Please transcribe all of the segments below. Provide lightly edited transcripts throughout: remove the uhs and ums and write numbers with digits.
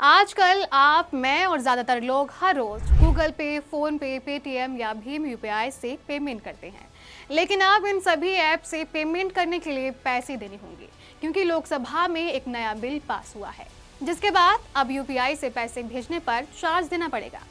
आजकल आप, मैं और ज़्यादातर लोग हर रोज़ गूगल पे, फ़ोन पे, पेटीएम या भीम यूपीआई से पेमेंट करते हैं। लेकिन अब इन सभी ऐप से पेमेंट करने के लिए पैसे देने होंगे, क्योंकि लोकसभा में एक नया बिल पास हुआ है, जिसके बाद अब यूपीआई से पैसे भेजने पर चार्ज देना पड़ेगा।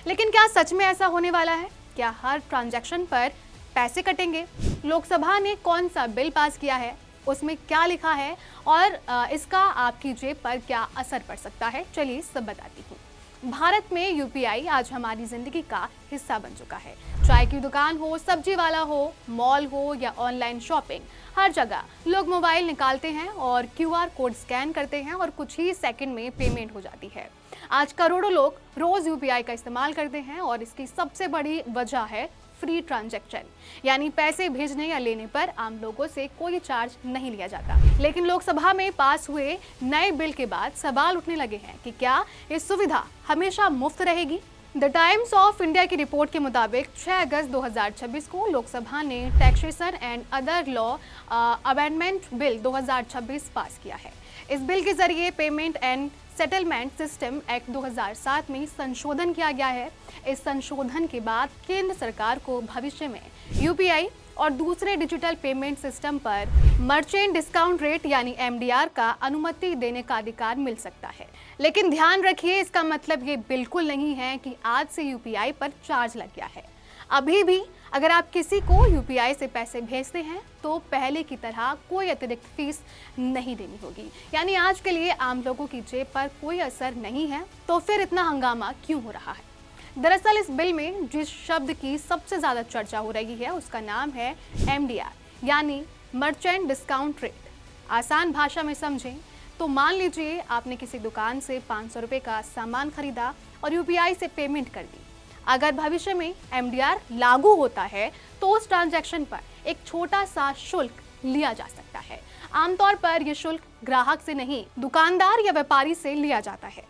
लेकिन क्या सच में ऐसा होने वाला है? क्या हर ट्रांजैक्शन पर पैसे कटेंगे? लोकसभा ने कौन सा बिल पास किया है, उसमें क्या लिखा है और इसका आपकी जेब पर क्या असर पड़ सकता है, चलिए सब बताती हूँ। भारत में यूपीआई आज हमारी जिंदगी का हिस्सा बन चुका है। चाय की दुकान हो, सब्जी वाला हो, मॉल हो या ऑनलाइन शॉपिंग, हर जगह लोग मोबाइल निकालते हैं और क्यूआर कोड स्कैन करते हैं और कुछ ही सेकंड में पेमेंट हो जाती है। आज करोड़ों लोग रोज यूपीआई का इस्तेमाल करते हैं और इसकी सबसे बड़ी वजह है फ्री ट्रांजैक्शन, यानी पैसे भेजने या लेने पर आम लोगों से कोई चार्ज नहीं लिया जाता। लेकिन लोकसभा में पास हुए नए बिल के बाद सवाल उठने लगे हैं कि क्या ये सुविधा हमेशा मुफ्त रहेगी? द टाइम्स ऑफ इंडिया की रिपोर्ट के मुताबिक 6 अगस्त 2026 को लोकसभा ने taxation and other law amendment bill 2026 पास किया है। इस बिल के जरिए payment and settlement system act 2007 में संशोधन किया गया है। इस संशोधन के बाद केंद्र सरकार को भविष्य में यूपीआई और दूसरे डिजिटल पेमेंट सिस्टम पर मर्चेंट डिस्काउंट रेट यानी एमडीआर का अनुमति देने का अधिकार मिल सकता है। लेकिन ध्यान रखिए, इसका मतलब ये बिल्कुल नहीं है कि आज से यूपीआई पर चार्ज लग गया है। अभी भी अगर आप किसी को यूपीआई से पैसे भेजते हैं तो पहले की तरह कोई अतिरिक्त फीस नहीं देनी होगी, यानी आज के लिए आम लोगों की जेब पर कोई असर नहीं है। तो फिर इतना हंगामा क्यों हो रहा है? दरअसल इस बिल में जिस शब्द की सबसे ज़्यादा चर्चा हो रही है उसका नाम है एमडीआर, यानी मर्चेंट डिस्काउंट रेट। आसान भाषा में समझें तो मान लीजिए आपने किसी दुकान से 500 रुपये का सामान खरीदा और यूपीआई से पेमेंट कर दी। अगर भविष्य में एमडीआर लागू होता है तो उस ट्रांजैक्शन पर एक छोटा सा शुल्क लिया जा सकता है। आमतौर पर यह शुल्क ग्राहक से नहीं, दुकानदार या व्यापारी से लिया जाता है,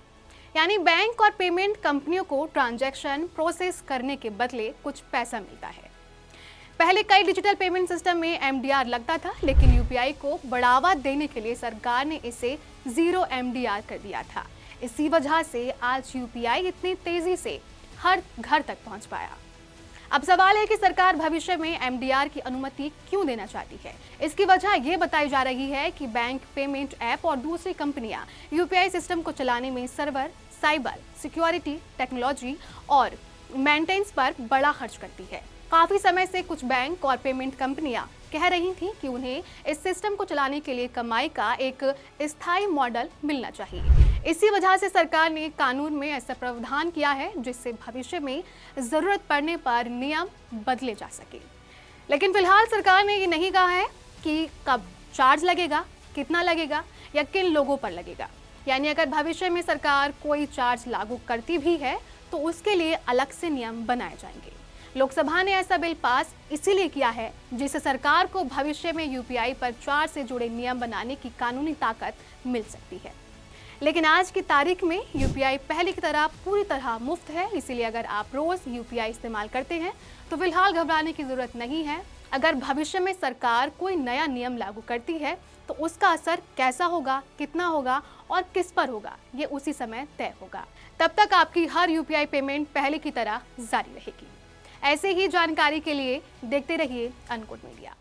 यानी बैंक और पेमेंट कंपनियों को ट्रांजैक्शन प्रोसेस करने के बदले कुछ पैसा मिलता है। पहले कई डिजिटल पेमेंट सिस्टम में एमडीआर लगता था, लेकिन यूपीआई को बढ़ावा देने के लिए सरकार ने इसे 0 एमडीआर कर दिया था। इसी वजह से आज यूपीआई इतनी तेजी से हर घर तक पहुंच पाया। अब सवाल है कि सरकार भविष्य में एमडीआर की अनुमति क्यों देना चाहती है? इसकी वजह ये बताई जा रही है कि बैंक, पेमेंट ऐप और दूसरी कंपनियां यूपीआई सिस्टम को चलाने में सर्वर, साइबर सिक्योरिटी, टेक्नोलॉजी और मेंटेनेंस पर बड़ा खर्च करती है। काफी समय से कुछ बैंक और पेमेंट कंपनियां कह रही थी कि उन्हें इस सिस्टम को चलाने के लिए कमाई का एक स्थायी मॉडल मिलना चाहिए। इसी वजह से सरकार ने कानून में ऐसा प्रावधान किया है जिससे भविष्य में जरूरत पड़ने पर नियम बदले जा सके। लेकिन फिलहाल सरकार ने ये नहीं कहा है कि कब चार्ज लगेगा, कितना लगेगा या किन लोगों पर लगेगा। यानी अगर भविष्य में सरकार कोई चार्ज लागू करती भी है तो उसके लिए अलग से नियम बनाए जाएंगे। लोकसभा ने ऐसा बिल पास इसीलिए किया है जिससे सरकार को भविष्य में यूपीआई पर चार्ज से जुड़े नियम बनाने की कानूनी ताकत मिल सकती है। लेकिन आज की तारीख में यूपीआई पहले की तरह पूरी तरह मुफ्त है, इसीलिए अगर आप रोज यूपीआई इस्तेमाल करते हैं तो फिलहाल घबराने की जरूरत नहीं है। अगर भविष्य में सरकार कोई नया नियम लागू करती है तो उसका असर कैसा होगा, कितना होगा और किस पर होगा, ये उसी समय तय होगा। तब तक आपकी हर यूपीआई पेमेंट पहले की तरह जारी रहेगी। ऐसे ही जानकारी के लिए देखते रहिए अनकोड मीडिया।